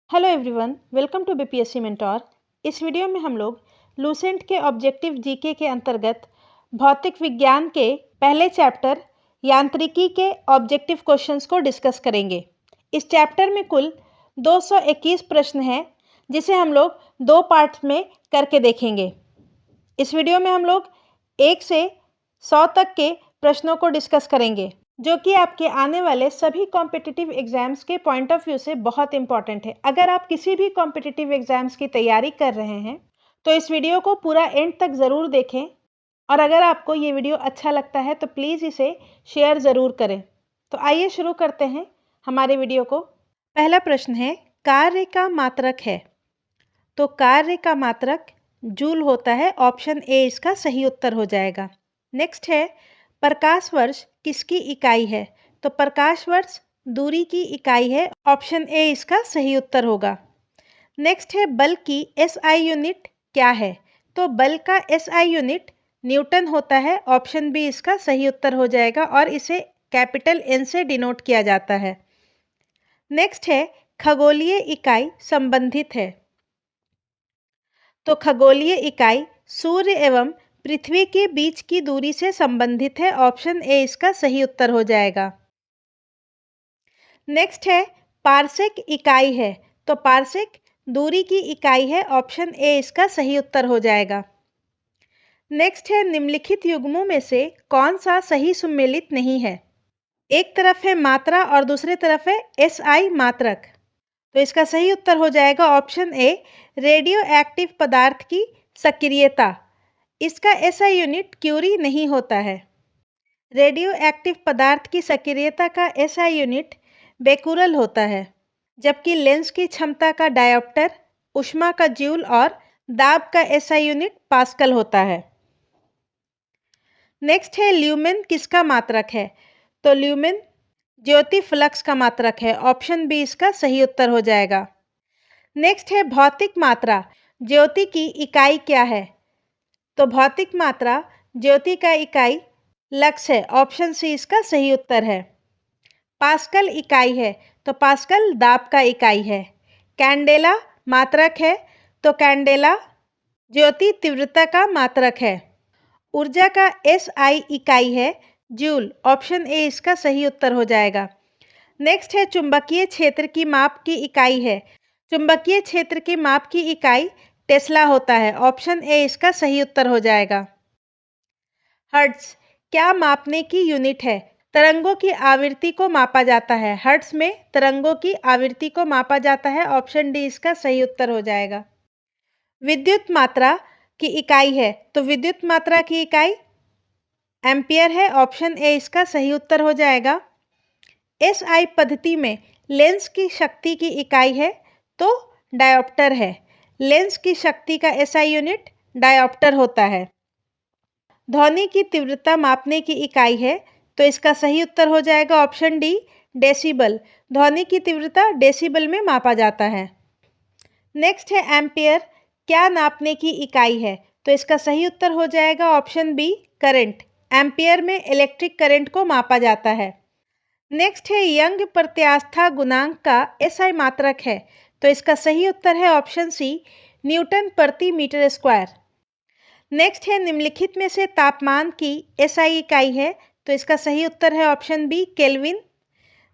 Hello everyone, welcome to BPSC mentor. इस वीडियो में हम लोग लूसेंट के ऑब्जेक्टिव जीके के अंतर्गत भौतिक विज्ञान के पहले चैप्टर यांत्रिकी के ऑब्जेक्टिव क्वेश्चंस को डिस्कस करेंगे। इस चैप्टर में कुल 221 प्रश्न हैं, जिसे हम लोग दो पार्ट्स में करके देखेंगे। इस वीडियो में हम लोग 1 से 100 तक के प्रश्नों को डिस्कस करेंगे, जो कि आपके आने वाले सभी कॉम्पिटिटिव एग्जाम्स के पॉइंट ऑफ व्यू से बहुत इंपॉर्टेंट है। अगर आप किसी भी कॉम्पिटिटिव एग्जाम्स की तैयारी कर रहे हैं तो इस वीडियो को पूरा एंड तक ज़रूर देखें, और अगर आपको ये वीडियो अच्छा लगता है तो प्लीज़ इसे शेयर ज़रूर करें। तो आइए शुरू करते हैं हमारे वीडियो को। पहला प्रश्न है, कार्य का मात्रक है। तो कार्य का मात्रक जूल होता है। ऑप्शन ए इसका सही उत्तर हो जाएगा। नेक्स्ट है, प्रकाश वर्ष किसकी इकाई है। तो प्रकाश वर्ष दूरी की इकाई है। ऑप्शन ए इसका सही उत्तर होगा। नेक्स्ट है, बल की एसआई यूनिट क्या है। तो बल का एसआई यूनिट न्यूटन होता है। ऑप्शन बी इसका सही उत्तर हो जाएगा, और इसे कैपिटल एन से डिनोट किया जाता है। नेक्स्ट है, खगोलीय इकाई संबंधित है। तो खगोलीय इकाई सूर्य एवं पृथ्वी के बीच की दूरी से संबंधित है। ऑप्शन ए इसका सही उत्तर हो जाएगा। नेक्स्ट है, पारसेक इकाई है। तो पारसेक दूरी की इकाई है। ऑप्शन ए इसका सही उत्तर हो जाएगा। नेक्स्ट है, निम्नलिखित युग्मों में से कौन सा सही सुमेलित नहीं है। एक तरफ है मात्रा और दूसरे तरफ है एसआई मात्रक। तो इसका सही उत्तर हो जाएगा ऑप्शन ए, रेडियो एक्टिव पदार्थ की सक्रियता। इसका एसआई यूनिट क्यूरी नहीं होता है। रेडियो एक्टिव पदार्थ की सक्रियता का एसआई यूनिट बेकुरल होता है, जबकि लेंस की क्षमता का डायोप्टर, ऊष्मा का जूल और दाब का एसआई यूनिट पास्कल होता है। नेक्स्ट है, ल्यूमेन किसका मात्रक है। तो ल्यूमेन ज्योति फ्लक्स का मात्रक है। ऑप्शन बी इसका सही उत्तर हो जाएगा। नेक्स्ट है, भौतिक मात्रा ज्योति की इकाई क्या है। तो भौतिक मात्रा ज्योति का इकाई लक्स है। ऑप्शन सी इसका सही उत्तर है। पास्कल इकाई है। तो पास्कल दाब का इकाई है। कैंडेला मात्रक है। तो कैंडेला ज्योति तीव्रता का मात्रक है। ऊर्जा का एसआई इकाई है जूल। ऑप्शन ए इसका सही उत्तर हो जाएगा। नेक्स्ट है, चुंबकीय क्षेत्र की माप की इकाई है। चुंबकीय क्षेत्र की माप की इकाई टेस्ला होता है। ऑप्शन ए इसका सही उत्तर हो जाएगा। हर्ट्ज क्या मापने की यूनिट है। तरंगों की आवृत्ति को मापा जाता है। हर्ट्ज में तरंगों की आवृत्ति को मापा जाता है। ऑप्शन डी इसका सही उत्तर हो जाएगा। विद्युत मात्रा की इकाई है। तो विद्युत मात्रा की इकाई एम्पियर है। ऑप्शन ए इसका सही उत्तर हो जाएगा। एसआई पद्धति में लेंस की शक्ति की इकाई है तो डायोप्टर है। लेंस की शक्ति का एसआई यूनिट डायोप्टर होता है। ध्वनि की तीव्रता मापने की इकाई है, तो इसका सही उत्तर हो जाएगा ऑप्शन डी, डेसिबल। ध्वनि की तीव्रता डेसिबल में मापा जाता है। नेक्स्ट है, एम्पियर क्या नापने की इकाई है। तो इसका सही उत्तर हो जाएगा ऑप्शन बी, करंट। एम्पियर में इलेक्ट्रिक करंट को मापा जाता है। नेक्स्ट है, यंग प्रत्यास्था गुणांक का एसआई मात्रक है। तो इसका सही उत्तर है ऑप्शन सी, न्यूटन प्रति मीटर स्क्वायर। नेक्स्ट है, निम्नलिखित में से तापमान की एसआई इकाई है। तो इसका सही उत्तर है ऑप्शन बी, केल्विन।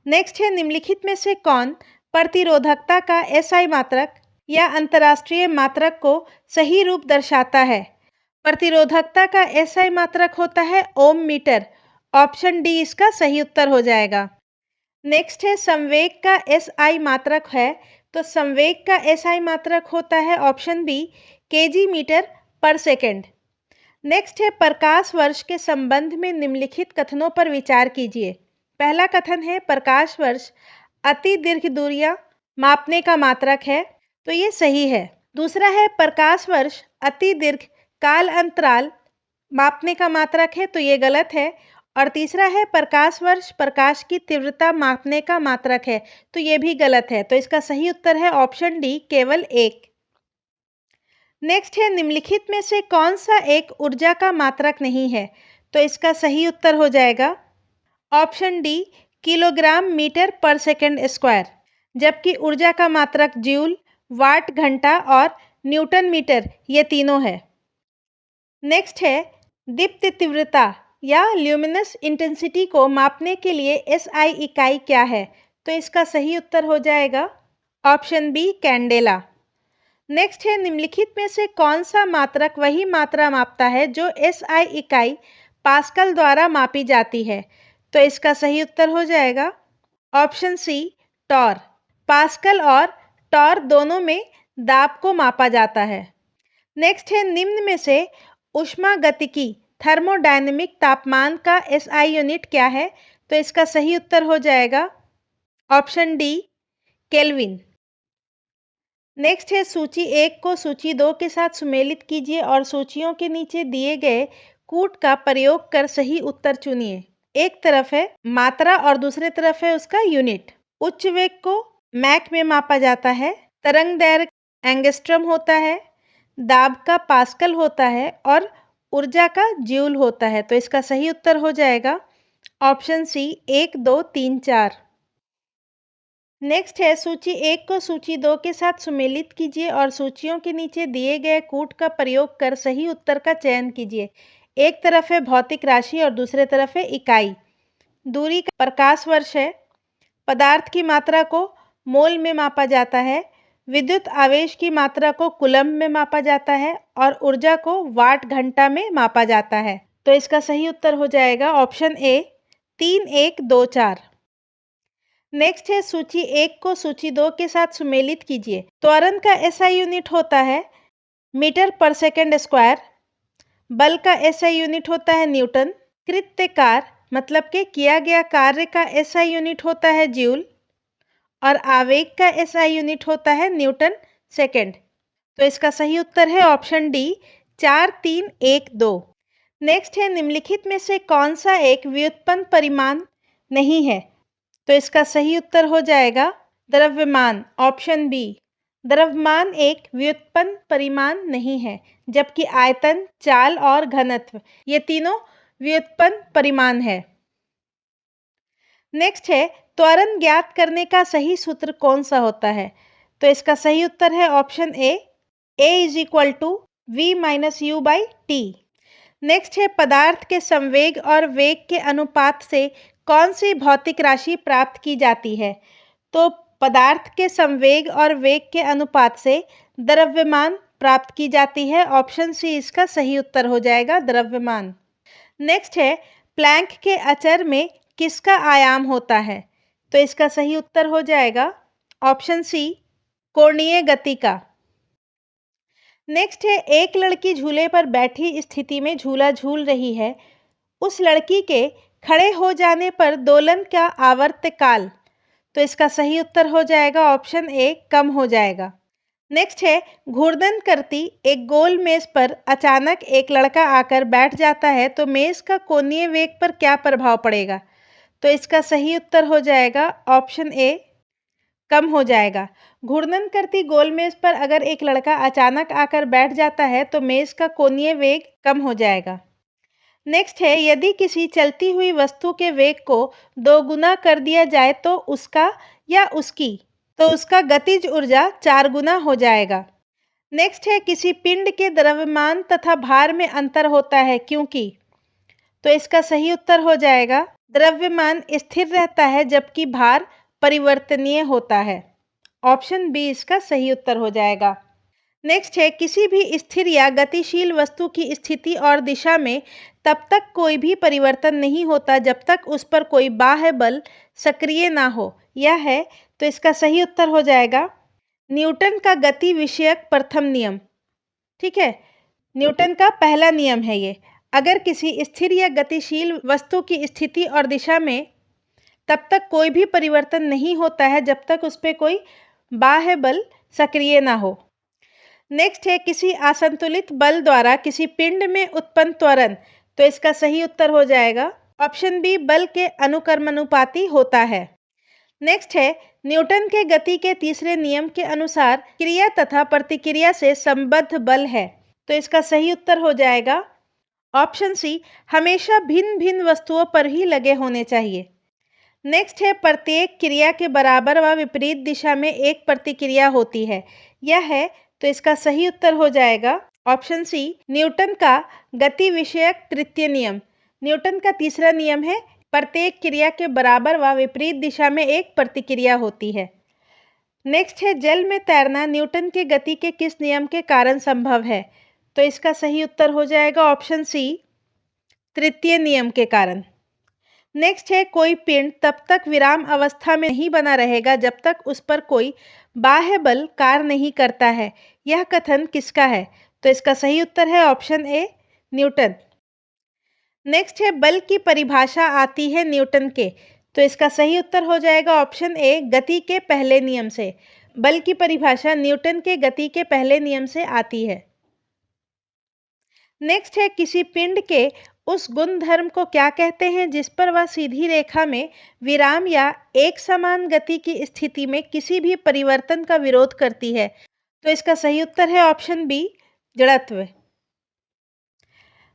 नेक्स्ट है, निम्नलिखित में से कौन प्रतिरोधकता का एसआई मात्रक या अंतर्राष्ट्रीय मात्रक को सही रूप दर्शाता है। प्रतिरोधकता का एसआई मात्रक होता है ओम मीटर। ऑप्शन डी इसका सही उत्तर हो जाएगा। नेक्स्ट है, संवेग का एसआई मात्रक है। तो संवेग का एसआई मात्रक होता है ऑप्शन बी, केजी मीटर पर सेकेंड। नेक्स्ट है, प्रकाश वर्ष के संबंध में निम्नलिखित कथनों पर विचार कीजिए। पहला कथन है, प्रकाश वर्ष अति दीर्घ दूरियां मापने का मात्रक है। तो ये सही है। दूसरा है, प्रकाश वर्ष अति दीर्घ काल अंतराल मापने का मात्रक है। तो ये गलत है। और तीसरा है, प्रकाश वर्ष प्रकाश की तीव्रता मापने का मात्रक है। तो ये भी गलत है। तो इसका सही उत्तर है ऑप्शन डी, केवल एक। नेक्स्ट है, निम्नलिखित में से कौन सा एक ऊर्जा का मात्रक नहीं है। तो इसका सही उत्तर हो जाएगा ऑप्शन डी, किलोग्राम मीटर पर सेकेंड स्क्वायर। जबकि ऊर्जा का मात्रक जूल, वाट, घंटा और न्यूटन मीटर ये तीनों है। नेक्स्ट है दीप्त तीव्रता या ल्यूमिनस इंटेंसिटी को मापने के लिए एसआई इकाई क्या है? तो इसका सही उत्तर हो जाएगा ऑप्शन बी कैंडेला। नेक्स्ट है निम्नलिखित में से कौन सा मात्रक वही मात्रा मापता है जो एसआई इकाई पास्कल द्वारा मापी जाती है? तो इसका सही उत्तर हो जाएगा ऑप्शन सी टॉर। पास्कल और टॉर दोनों में दाब को मापा जाता है। नेक्स्ट है निम्न में से ऊष्मागतिकी थर्मोडायनेमिक तापमान का एसआई यूनिट क्या है? तो इसका सही उत्तर हो जाएगा ऑप्शन डी केल्विन। नेक्स्ट है सूची 1 को सूची 2 के साथ सुमेलित कीजिए और सूचियों के नीचे दिए गए कूट का प्रयोग कर सही उत्तर चुनिए। एक तरफ है मात्रा और दूसरे तरफ है उसका यूनिट। उच्च वेग को मैक में मापा जाता है, तरंग दैर्घ्य एंगस्ट्रम होता है, दाब का पास्कल होता है और ऊर्जा का जूल होता है। तो इसका सही उत्तर हो जाएगा ऑप्शन सी 1, 2, 3, 4। नेक्स्ट है सूची 1 को सूची 2 के साथ सुमेलित कीजिए और सूचियों के नीचे दिए गए कूट का प्रयोग कर सही उत्तर का चयन कीजिए। एक तरफ है भौतिक राशि और दूसरे तरफ है इकाई। दूरी का प्रकाश वर्ष है। पदार्थ की मात्रा को मोल में मापा जाता है। विद्युत आवेश की मात्रा को कूलम्ब में मापा जाता है और ऊर्जा को वाट घंटा में मापा जाता है। तो इसका सही उत्तर हो जाएगा ऑप्शन ए 3, 1, 2, 4। नेक्स्ट है सूची 1 को सूची 2 के साथ सुमेलित कीजिए। त्वरण का एसआई यूनिट होता है मीटर पर सेकंड स्क्वायर। बल का एसआई यूनिट होता है न्यूटन। कृत्य कार्य मतलब के किया गया कार्य का एसआई यूनिट होता है जूल और आवेग का एसआई यूनिट होता है न्यूटन सेकंड। तो इसका सही उत्तर है ऑप्शन डी 4, 3, 1, 2। नेक्स्ट है निम्नलिखित में से कौन सा एक व्युत्पन्न परिमाण नहीं है? तो इसका सही उत्तर हो जाएगा द्रव्यमान ऑप्शन बी। द्रव्यमान एक व्युत्पन्न परिमाण नहीं है, जबकि आयतन, चाल और घनत्व ये तीनों व्युत्पन्न परिमाण है। नेक्स्ट है त्वरण ज्ञात करने का सही सूत्र कौन सा होता है? तो इसका सही उत्तर है option A is equal to v minus u by t. Next है पदार्थ के संवेग और वेग के अनुपात से कौन सी भौतिक राशि प्राप्त की जाती है? तो पदार्थ के संवेग और वेग के अनुपात से द्रव्यमान प्राप्त की जाती है। ऑप्शन सी इसका सही उत्तर हो जाएगा द्रव्यमान। नेक्स्ट है प्लैंक के अचर में किसका आयाम होता है? तो इसका सही उत्तर हो जाएगा ऑप्शन सी कोणीय गति का। नेक्स्ट है एक लड़की झूले पर बैठी स्थिति में झूला झूल रही है। उस लड़की के खड़े हो जाने पर दोलन का आवर्तकाल। तो इसका सही उत्तर हो जाएगा ऑप्शन ए कम हो जाएगा। नेक्स्ट है घूर्णन करती एक गोल मेज पर अचानक एक लड़का आकर बैठ जाता है तो मेज का कोणीय वेग पर क्या प्रभाव पड़ेगा? तो इसका सही उत्तर हो जाएगा ऑप्शन ए कम हो जाएगा। घूर्णन करती गोल मेज पर अगर एक लड़का अचानक आकर बैठ जाता है तो मेज का कोणीय वेग कम हो जाएगा। नेक्स्ट है यदि किसी चलती हुई वस्तु के वेग को 2 गुना कर दिया जाए तो उसका गतिज ऊर्जा 4 गुना हो जाएगा। नेक्स्ट है किसी पिंड के द्रव्यमान तथा भार में अंतर होता है क्योंकि? तो इसका सही उत्तर हो जाएगा द्रव्यमान स्थिर रहता है जबकि भार परिवर्तनीय होता है। ऑप्शन बी इसका सही उत्तर हो जाएगा। नेक्स्ट है किसी भी स्थिर या गतिशील वस्तु की स्थिति और दिशा में तब तक कोई भी परिवर्तन नहीं होता जब तक उस पर कोई बाह्य बल सक्रिय ना हो। यह है तो इसका सही उत्तर हो जाएगा न्यूटन का गति विषयक प्रथम नियम। ठीक है, न्यूटन का पहला नियम है ये। अगर किसी स्थिर या गतिशील वस्तु की स्थिति और दिशा में तब तक कोई भी परिवर्तन नहीं होता है जब तक उस पर कोई बाह्य बल सक्रिय ना हो। नेक्स्ट है किसी असंतुलित बल द्वारा किसी पिंड में उत्पन्न त्वरण। तो इसका सही उत्तर हो जाएगा ऑप्शन बी बल के अनुक्रमानुपाती होता है। नेक्स्ट है न्यूटन के गति के तीसरे नियम के अनुसार क्रिया तथा प्रतिक्रिया से संबद्ध बल है। तो इसका सही उत्तर हो जाएगा ऑप्शन सी हमेशा भिन्न भिन्न वस्तुओं पर ही लगे होने चाहिए। नेक्स्ट है प्रत्येक क्रिया के बराबर व विपरीत दिशा में एक प्रतिक्रिया होती है। यह है तो इसका सही उत्तर हो जाएगा ऑप्शन सी, न्यूटन का गति विषयक तृतीय नियम। न्यूटन का तीसरा नियम है प्रत्येक क्रिया के बराबर व विपरीत दिशा में एक प्रतिक्रिया होती है। नेक्स्ट है जल में तैरना न्यूटन के गति के किस नियम के कारण संभव है? तो इसका सही उत्तर हो जाएगा ऑप्शन सी, तृतीय नियम के कारण। नेक्स्ट है कोई पिंड तब तक विराम अवस्था में नहीं बना रहेगा जब तक उस पर कोई बाह्य बल कार्य नहीं करता है। यह कथन किसका है? तो इसका सही उत्तर है ऑप्शन ए, न्यूटन। नेक्स्ट है बल की परिभाषा आती है न्यूटन के, तो इसका सही उत्तर हो जाएगा ऑप्शन ए, गति के पहले नियम से। बल की परिभाषा न्यूटन के गति के पहले नियम से आती है। नेक्स्ट है किसी पिंड के उस गुण धर्म को क्या कहते हैं जिस पर वह सीधी रेखा में विराम या एक समान गति की स्थिति में किसी भी परिवर्तन का विरोध करती है? तो इसका सही उत्तर है ऑप्शन बी, जड़त्व।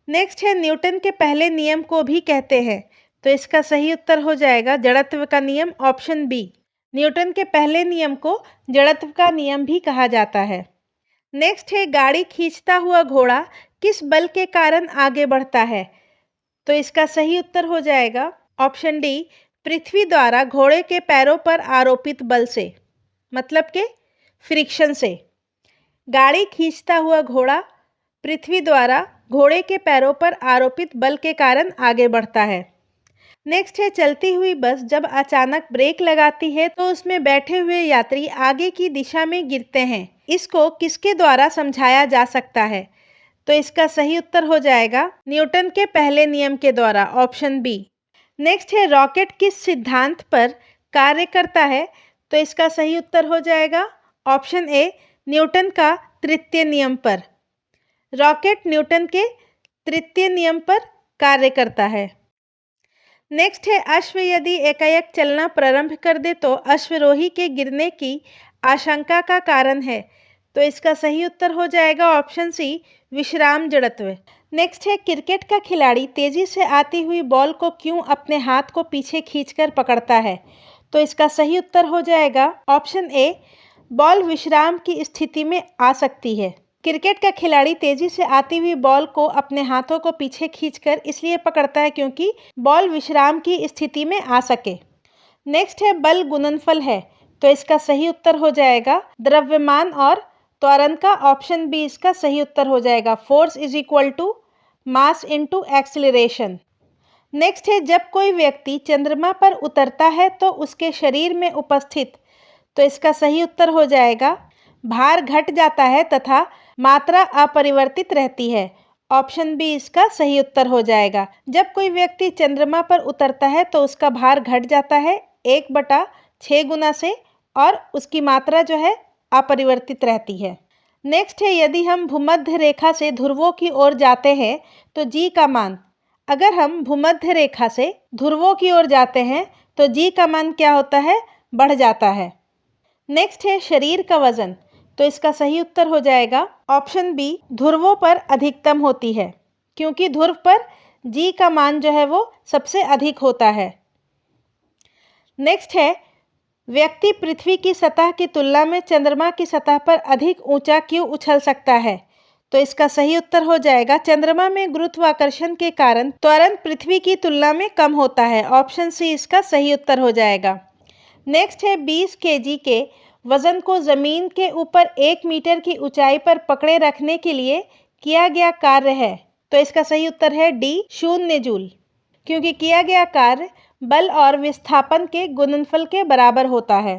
नेक्स्ट है न्यूटन के पहले नियम को भी कहते हैं, तो इसका सही उत्तर हो जाएगा जड़त्व का नियम, ऑप्शन बी। न्यूटन के पहले नियम को जड़त्व का नियम भी कहा जाता है। नेक्स्ट है गाड़ी खींचता हुआ घोड़ा किस बल के कारण आगे बढ़ता है? तो इसका सही उत्तर हो जाएगा ऑप्शन डी, पृथ्वी द्वारा घोड़े के पैरों पर आरोपित बल से, मतलब के फ्रिक्शन से। गाड़ी खींचता हुआ घोड़ा पृथ्वी द्वारा घोड़े के पैरों पर आरोपित बल के कारण आगे बढ़ता है। नेक्स्ट है चलती हुई बस जब अचानक ब्रेक लगाती है तो उसमें बैठे हुए यात्री आगे की दिशा में गिरते हैं। इसको किसके द्वारा समझाया जा सकता है? तो इसका सही उत्तर हो जाएगा न्यूटन के पहले नियम के द्वारा, ऑप्शन बी। नेक्स्ट है रॉकेट किस सिद्धांत पर कार्य करता है? तो इसका सही उत्तर हो जाएगा ऑप्शन ए, न्यूटन का तृतीय नियम पर। रॉकेट न्यूटन के तृतीय नियम पर कार्य करता है। नेक्स्ट है अश्व यदि एकाएक चलना प्रारंभ कर दे तो अश्वरोही के गिरने की आशंका का कारण है। तो इसका सही उत्तर हो जाएगा ऑप्शन सी, विश्राम जड़त्व। नेक्स्ट है क्रिकेट का खिलाड़ी तेजी से आती हुई बॉल को क्यों अपने हाथ को पीछे खींचकर पकड़ता है? तो इसका सही उत्तर हो जाएगा ऑप्शन ए, बॉल विश्राम की स्थिति में आ सकती है। क्रिकेट का खिलाड़ी तेजी से आती हुई बॉल को अपने हाथों को पीछे खींचकर इसलिए पकड़ता है क्योंकि बॉल विश्राम की स्थिति में आ सके। नेक्स्ट है बल गुणनफल है, तो इसका सही उत्तर हो जाएगा द्रव्यमान और त्वरण का, ऑप्शन बी इसका सही उत्तर हो जाएगा, force is equal to mass into acceleration. Next है जब कोई व्यक्ति चंद्रमा पर उतरता है तो उसके शरीर में उपस्थित, तो इसका सही उत्तर हो जाएगा भार घट जाता है तथा मात्रा अपरिवर्तित रहती है। ऑप्शन बी इसका सही उत्तर हो जाएगा। जब कोई व्यक्ति चंद्रमा पर उतरता है तो उसका भार घट जाता है 1/6 गुना से और उसकी मात्रा जो है अपरिवर्तित रहती है। नेक्स्ट है यदि हम भूमध्य रेखा से ध्रुवों की ओर जाते हैं तो जी का मान, अगर हम भूमध्य रेखा से ध्रुवों की ओर जाते हैं तो जी का मान क्या होता है? बढ़ जाता है। नेक्स्ट है शरीर का वजन, तो इसका सही उत्तर हो जाएगा ऑप्शन बी, ध्रुवों पर अधिकतम होती है क्योंकि ध्रुव पर जी का मान जो है वो सबसे अधिक होता है। नेक्स्ट है व्यक्ति पृथ्वी की सतह की तुलना में चंद्रमा की सतह पर अधिक ऊंचा क्यों उछल सकता है? तो इसका सही उत्तर हो जाएगा चंद्रमा में गुरुत्वाकर्षण के कारण त्वरण पृथ्वी की तुलना में कम होता है। ऑप्शन सी इसका सही उत्तर हो जाएगा। नेक्स्ट है 20 केजी के वजन को जमीन के ऊपर 1 मीटर की ऊंचाई पर पकड़े रखने के लिए किया गया कार्य है, तो इसका सही उत्तर है डी, 0 जूल, क्योंकि किया गया कार्य बल और विस्थापन के गुणनफल के बराबर होता है।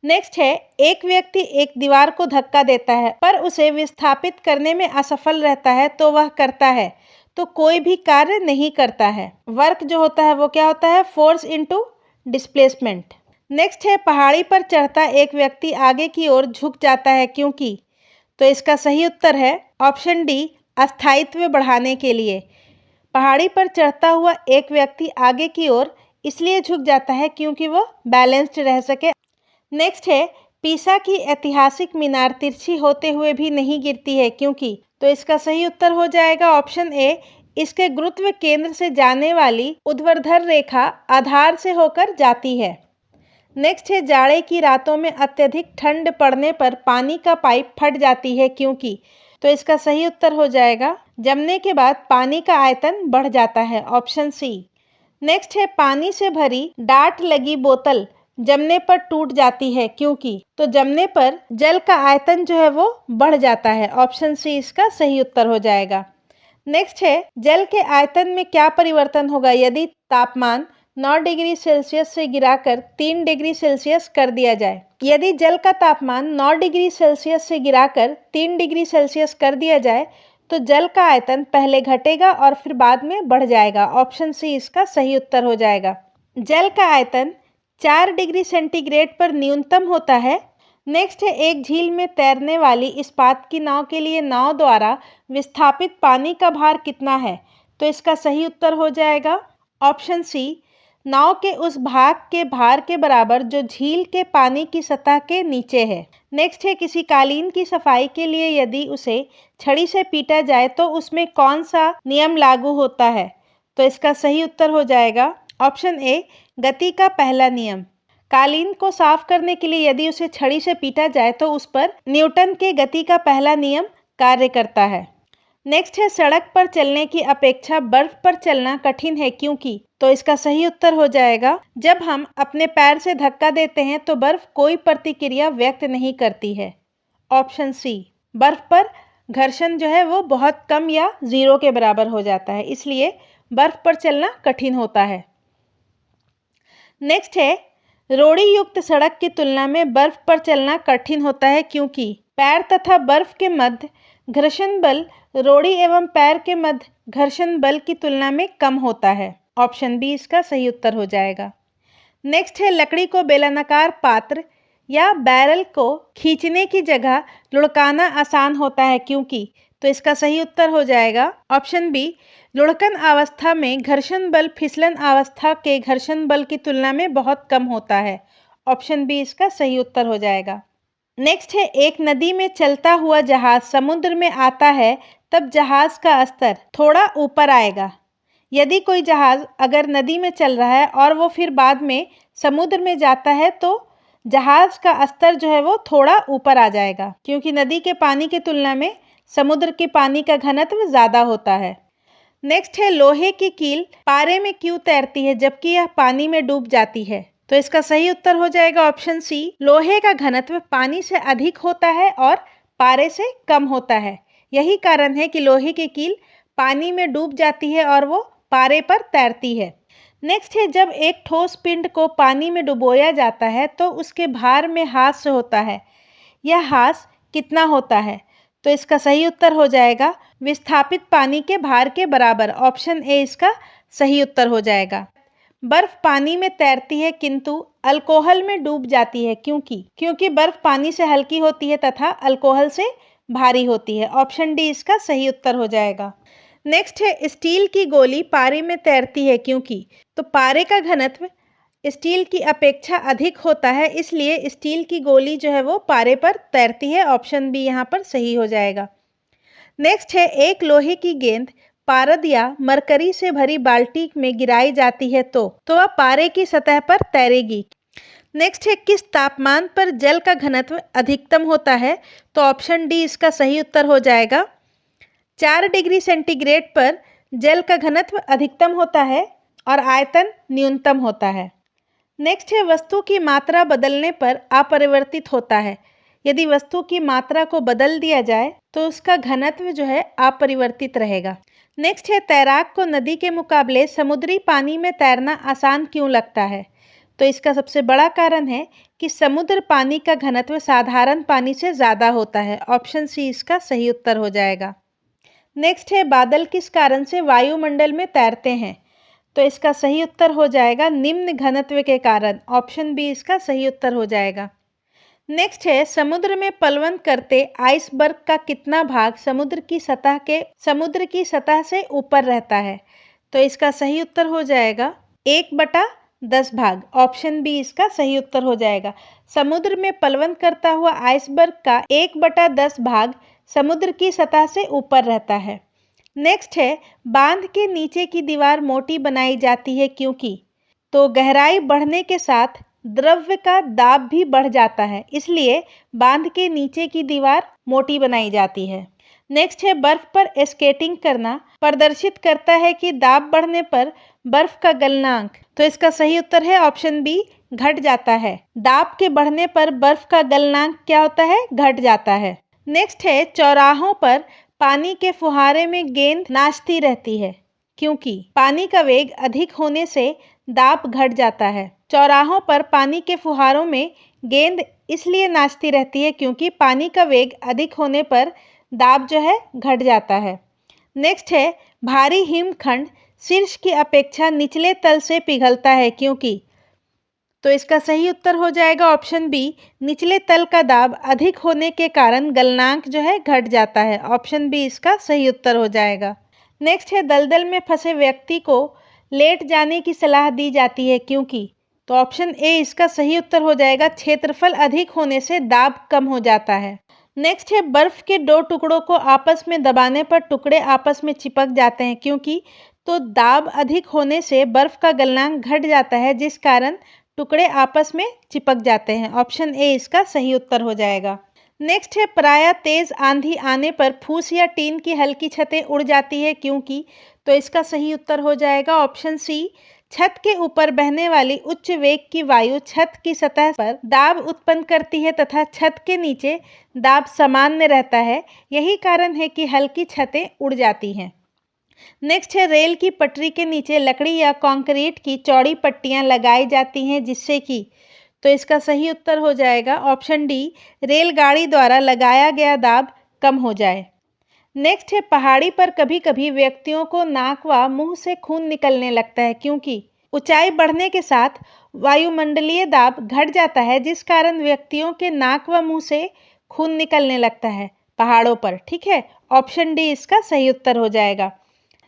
नेक्स्ट है एक व्यक्ति एक दीवार को धक्का देता है पर उसे विस्थापित करने में असफल रहता है तो वह करता है, तो कोई भी कार्य नहीं करता है। वर्क जो होता है वो क्या होता है? Force into displacement. नेक्स्ट है पहाड़ी पर चढ़ता एक व्यक्ति आगे की ओर झुक जाता है क्योंकि, तो इसका सही उत्तर है ऑप्शन डी, अस्थायित्व बढ़ाने के लिए। पहाड़ी पर चढ़ता हुआ एक व्यक्ति आगे की ओर इसलिए झुक जाता है क्योंकि वो बैलेंस्ड रह सके। नेक्स्ट है पीसा की ऐतिहासिक मीनार तिरछी होते हुए भी नहीं गिरती है क्योंकि, तो इसका सही उत्तर हो जाएगा ऑप्शन ए, इसके गुरुत्व केंद्र से जाने वाली ऊर्ध्वाधर रेखा आधार से होकर जाती है। नेक्स्ट है जाड़े की रातों में अत्यधिक ठंड पड़ने पर पानी का पाइप फट जाती है क्योंकि, तो इसका सही उत्तर हो जाएगा जमने के बाद पानी का आयतन बढ़ जाता है, ऑप्शन सी। नेक्स्ट है पानी से भरी डाट लगी बोतल जमने पर टूट जाती है क्योंकि, तो जमने पर जल का आयतन जो है वो बढ़ जाता है, ऑप्शन सी इसका सही उत्तर हो जाएगा। नेक्स्ट है जल के आयतन में क्या परिवर्तन होगा यदि तापमान 9 डिग्री सेल्सियस से गिराकर 3 डिग्री सेल्सियस कर दिया जाए। यदि जल का तापमान 9 डिग्री सेल्सियस से गिराकर 3 डिग्री सेल्सियस कर दिया जाए तो जल का आयतन पहले घटेगा और फिर बाद में बढ़ जाएगा, ऑप्शन सी इसका सही उत्तर हो जाएगा। जल का आयतन 4 डिग्री सेंटीग्रेड पर न्यूनतम होता है। नेक्स्ट है एक झील में तैरने वाली इस्पात की नाव के लिए नाव द्वारा विस्थापित पानी का भार कितना है, तो इसका सही उत्तर हो जाएगा ऑप्शन सी, नाव के उस भाग के भार के बराबर जो झील के पानी की सतह के नीचे है। नेक्स्ट है किसी कालीन की सफाई के लिए यदि उसे छड़ी से पीटा जाए तो उसमें कौन सा नियम लागू होता है, तो इसका सही उत्तर हो जाएगा ऑप्शन ए, गति का पहला नियम। कालीन को साफ करने के लिए यदि उसे छड़ी से पीटा जाए तो उस पर न्यूटन के गति का पहला नियम कार्य करता है। नेक्स्ट है सड़क पर चलने की अपेक्षा बर्फ पर चलना कठिन है क्योंकि, तो इसका सही उत्तर हो जाएगा जब हम अपने पैर से धक्का देते हैं तो बर्फ कोई प्रतिक्रिया व्यक्त नहीं करती है, ऑप्शन सी। बर्फ पर घर्षण जो है वो बहुत कम या 0 के बराबर हो जाता है, इसलिए बर्फ पर चलना कठिन होता है। नेक्स्ट है रोड़ी युक्त सड़क की तुलना में बर्फ पर चलना कठिन होता है क्योंकि पैर तथा बर्फ के मध्य घर्षण बल रोड़ी एवं पैर के मध्य घर्षण बल की तुलना में कम होता है, ऑप्शन बी इसका सही उत्तर हो जाएगा। नेक्स्ट है लकड़ी को बेलनाकार पात्र या बैरल को खींचने की जगह लुढ़काना आसान होता है क्योंकि, तो इसका सही उत्तर हो जाएगा ऑप्शन बी, लुढ़कन अवस्था में घर्षण बल फिसलन अवस्था के घर्षण बल की तुलना में बहुत कम होता है, ऑप्शन बी इसका सही उत्तर हो जाएगा। नेक्स्ट है एक नदी में चलता हुआ जहाज समुद्र में आता है तब जहाज का स्तर थोड़ा ऊपर आएगा। यदि कोई जहाज अगर नदी में चल रहा है और वो फिर बाद में समुद्र में जाता है तो जहाज का स्तर जो है वो थोड़ा ऊपर आ जाएगा क्योंकि नदी के पानी की तुलना में समुद्र के पानी का घनत्व ज़्यादा होता है। नेक्स्ट है लोहे की कील पारे में क्यों तैरती है जबकि यह पानी में डूब जाती है, तो इसका सही उत्तर हो जाएगा ऑप्शन सी, लोहे का घनत्व पानी से अधिक होता है और पारे से कम होता है। यही कारण है कि लोहे की कील पानी में डूब जाती है और वो पारे पर तैरती है। नेक्स्ट है जब एक ठोस पिंड को पानी में डुबोया जाता है तो उसके भार में ह्रास होता है, यह ह्रास कितना होता है, तो इसका सही उत्तर हो जाएगा विस्थापित पानी के भार के बराबर, ऑप्शन ए इसका सही उत्तर हो जाएगा। बर्फ पानी में तैरती है किंतु अल्कोहल में डूब जाती है क्योंकि बर्फ पानी से हल्की होती है तथा अल्कोहल से भारी होती है, ऑप्शन डी इसका सही उत्तर हो जाएगा। नेक्स्ट है स्टील की गोली पारे में तैरती है क्योंकि, तो पारे का घनत्व स्टील की अपेक्षा अधिक होता है इसलिए स्टील की गोली जो है वो पारे पर तैरती है, ऑप्शन बी यहाँ पर सही हो जाएगा। नेक्स्ट है एक लोहे की गेंद पारद या मरकरी से भरी बाल्टी में गिराई जाती है तो वह पारे की सतह पर तैरेगी। नेक्स्ट है किस तापमान पर जल का घनत्व अधिकतम होता है, तो ऑप्शन डी इसका सही उत्तर हो जाएगा 4 डिग्री सेंटीग्रेड पर जल का घनत्व अधिकतम होता है और आयतन न्यूनतम होता है। नेक्स्ट है वस्तु की मात्रा बदलने पर अपरिवर्तित होता है। यदि वस्तु की मात्रा को बदल दिया जाए तो उसका घनत्व जो है अपरिवर्तित रहेगा। नेक्स्ट है तैराक को नदी के मुकाबले समुद्री पानी में तैरना आसान क्यों लगता है, तो इसका सबसे बड़ा कारण है कि समुद्र पानी का घनत्व साधारण पानी से ज़्यादा होता है, ऑप्शन सी इसका सही उत्तर हो जाएगा। नेक्स्ट है बादल किस कारण से वायुमंडल में तैरते हैं, तो इसका सही उत्तर हो जाएगा निम्न घनत्व के कारण, ऑप्शन बी इसका सही उत्तर हो जाएगा। नेक्स्ट है समुद्र में पलवन करते आइसबर्ग का कितना भाग समुद्र की सतह से ऊपर रहता है, तो इसका सही उत्तर हो जाएगा 1/10 भाग, ऑप्शन बी इसका सही उत्तर हो जाएगा। समुद्र में पलवन करता हुआ आइसबर्ग का 1/10 भाग समुद्र की सतह से ऊपर रहता है। नेक्स्ट है बांध के नीचे की दीवार मोटी बनाई जाती है क्योंकि, तो गहराई बढ़ने के साथ द्रव्य का दाब भी बढ़ जाता है, इसलिए बांध के नीचे की दीवार मोटी बनाई जाती है। नेक्स्ट है बर्फ पर स्केटिंग करना प्रदर्शित करता है कि दाब बढ़ने पर बर्फ का गलनांक, तो इसका सही उत्तर है ऑप्शन बी, घट जाता है। दाब के बढ़ने पर बर्फ का गलनांक क्या होता है, घट जाता है। नेक्स्ट है चौराहों पर पानी के फुहारे में गेंद नाचती रहती है क्योंकि पानी का वेग अधिक होने से दाब घट जाता है। चौराहों पर पानी के फुहारों में गेंद इसलिए नाचती रहती है क्योंकि पानी का वेग अधिक होने पर दाब जो है घट जाता है। नेक्स्ट है भारी हिमखंड शीर्ष की अपेक्षा निचले तल से पिघलता है क्योंकि, तो इसका सही उत्तर हो जाएगा ऑप्शन बी, निचले तल का दाब अधिक होने के कारण गलनांक जो है घट जाता है। ऑप्शन बी इसका सही उत्तर हो जाएगा। नेक्स्ट है दलदल में फंसे व्यक्ति को लेट जाने की सलाह दी जाती है क्योंकि, तो ऑप्शन ए इसका सही उत्तर हो जाएगा, क्षेत्रफल अधिक होने से दाब कम हो जाता है। नेक्स्ट है बर्फ के दो टुकड़ों को आपस में दबाने पर टुकड़े आपस में चिपक जाते हैं क्योंकि, तो दाब अधिक होने से बर्फ का गलनांक घट जाता है जिस कारण टुकड़े आपस में चिपक जाते हैं। ऑप्शन ए इसका सही उत्तर हो जाएगा। नेक्स्ट है प्रायः तेज आंधी आने पर फूस या टीन की हल्की छतें उड़ जाती है क्योंकि, तो इसका सही उत्तर हो जाएगा ऑप्शन सी, छत के ऊपर बहने वाली उच्च वेग की वायु छत की सतह पर दाब उत्पन्न करती है तथा छत के नीचे दाब सामान्य रहता है, यही कारण है कि हल्की छतें उड़ जाती हैं। नेक्स्ट है रेल की पटरी के नीचे लकड़ी या कंक्रीट की चौड़ी पट्टियां लगाई जाती हैं जिससे कि, तो इसका सही उत्तर हो जाएगा ऑप्शन डी, रेलगाड़ी द्वारा लगाया गया दाब कम हो जाए। नेक्स्ट है पहाड़ी पर कभी कभी व्यक्तियों को नाक व मुंह से खून निकलने लगता है क्योंकि, ऊंचाई बढ़ने के साथ वायुमंडलीय दाब घट जाता है जिस कारण व्यक्तियों के नाक व मुंह से खून निकलने लगता है पहाड़ों पर। ठीक है, ऑप्शन डी इसका सही उत्तर हो जाएगा।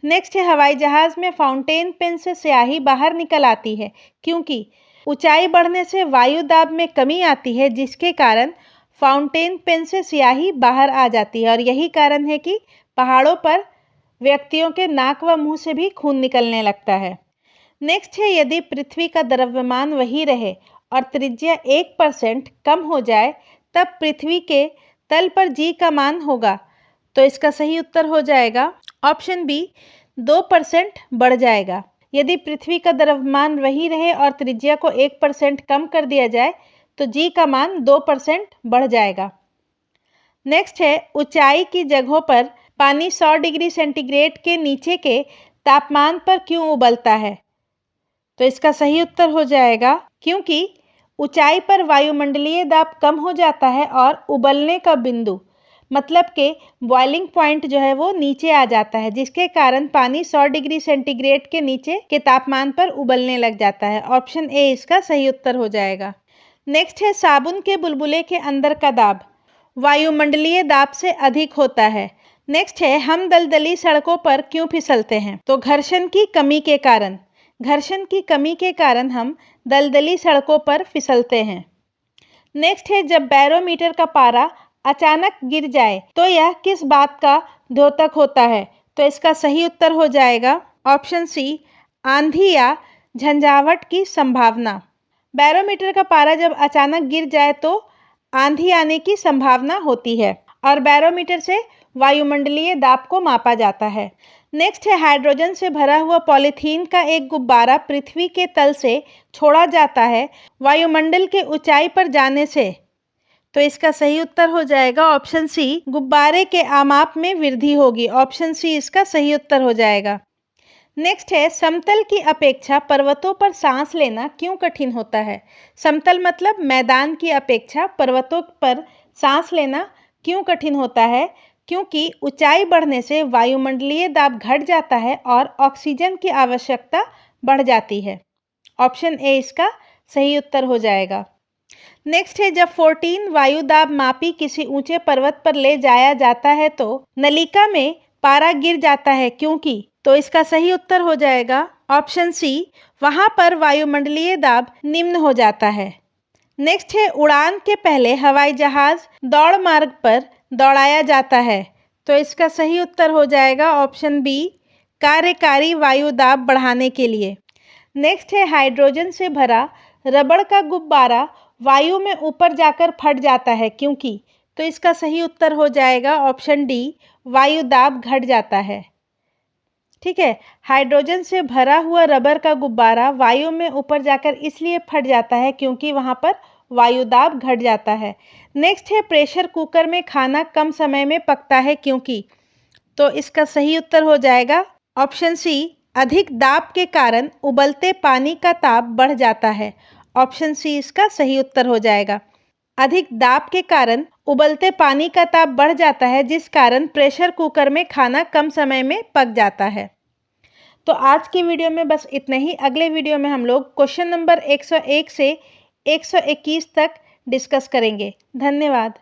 नेक्स्ट है हवाई जहाज में फाउंटेन पेन से स्याही बाहर निकल आती है क्योंकि, ऊंचाई बढ़ने से वायु दाब में कमी आती है जिसके कारण फाउंटेन पेन से स्याही बाहर आ जाती है और यही कारण है कि पहाड़ों पर व्यक्तियों के नाक व मुंह से भी खून निकलने लगता है। नेक्स्ट है यदि पृथ्वी का द्रव्यमान वही रहे और त्रिज्या 1% कम हो जाए तब पृथ्वी के तल पर जी का मान होगा, तो इसका सही उत्तर हो जाएगा ऑप्शन बी, 2% बढ़ जाएगा। यदि पृथ्वी का द्रव्यमान वही रहे और त्रिज्या को 1% कम कर दिया जाए तो जी का मान 2% बढ़ जाएगा। नेक्स्ट है ऊंचाई की जगहों पर पानी 100 डिग्री सेंटीग्रेड के नीचे के तापमान पर क्यों उबलता है, तो इसका सही उत्तर हो जाएगा क्योंकि ऊंचाई पर वायुमंडलीय दाब कम हो जाता है और उबलने का बिंदु मतलब के बॉइलिंग पॉइंट जो है वो नीचे आ जाता है जिसके कारण पानी 100 डिग्री सेंटीग्रेड के नीचे के तापमान पर उबलने लग जाता है। ऑप्शन ए इसका सही उत्तर हो जाएगा। नेक्स्ट है साबुन के बुलबुले के अंदर का दाब वायुमंडलीय दाब से अधिक होता है। नेक्स्ट है हम दलदली सड़कों पर क्यों फिसलते हैं, तो घर्षण की कमी के कारण। घर्षण की कमी के कारण हम दलदली सड़कों पर फिसलते हैं। नेक्स्ट है जब बैरोमीटर का पारा अचानक गिर जाए तो यह किस बात का द्योतक होता है, तो इसका सही उत्तर हो जाएगा ऑप्शन सी, आंधी या झंझावात की संभावना। बैरोमीटर का पारा जब अचानक गिर जाए तो आंधी आने की संभावना होती है और बैरोमीटर से वायुमंडलीय दाब को मापा जाता है। नेक्स्ट है हाइड्रोजन से भरा हुआ पॉलीथीन का एक गुब्बारा पृथ्वी के तल से छोड़ा जाता है वायुमंडल के ऊंचाई पर जाने से, तो इसका सही उत्तर हो जाएगा ऑप्शन सी, गुब्बारे के आमाप में वृद्धि होगी। ऑप्शन सी इसका सही उत्तर हो जाएगा। नेक्स्ट है समतल की अपेक्षा पर्वतों पर सांस लेना क्यों कठिन होता है। समतल मतलब मैदान की अपेक्षा पर्वतों पर सांस लेना क्यों कठिन होता है, क्योंकि ऊंचाई बढ़ने से वायुमंडलीय दाब घट जाता है और ऑक्सीजन की आवश्यकता बढ़ जाती है। ऑप्शन ए इसका सही उत्तर हो जाएगा। नेक्स्ट है जब 14 वायु दाब मापी किसी ऊंचे पर्वत पर ले जाया जाता है तो नलिका में पारा गिर जाता है क्योंकि, तो इसका सही उत्तर हो जाएगा ऑप्शन सी, वहां पर वायुमंडलीय दाब निम्न हो जाता है। नेक्स्ट है उड़ान के पहले हवाई जहाज दौड़ मार्ग पर दौड़ाया जाता है तो इसका सही उत्तर हो जाएगा ऑप्शन बी, कार्यकारी वायु दाब बढ़ाने के लिए। नेक्स्ट है हाइड्रोजन से भरा रबड़ का गुब्बारा वायु में ऊपर जाकर फट जाता है क्योंकि, तो इसका सही उत्तर हो जाएगा ऑप्शन डी, वायु दाब घट जाता है। ठीक है, हाइड्रोजन से भरा हुआ रबर का गुब्बारा वायु में ऊपर जाकर इसलिए फट जाता है क्योंकि वहां पर वायु दाब घट जाता है। नेक्स्ट है प्रेशर कुकर में खाना कम समय में पकता है क्योंकि, तो इसका सही उत्तर हो जाएगा ऑप्शन सी, अधिक दाब के कारण उबलते पानी का ताप बढ़ जाता है। ऑप्शन सी इसका सही उत्तर हो जाएगा। अधिक दाब के कारण उबलते पानी का ताप बढ़ जाता है जिस कारण प्रेशर कुकर में खाना कम समय में पक जाता है। तो आज की वीडियो में बस इतना ही। अगले वीडियो में हम लोग क्वेश्चन नंबर 101 से 121 तक डिस्कस करेंगे। धन्यवाद।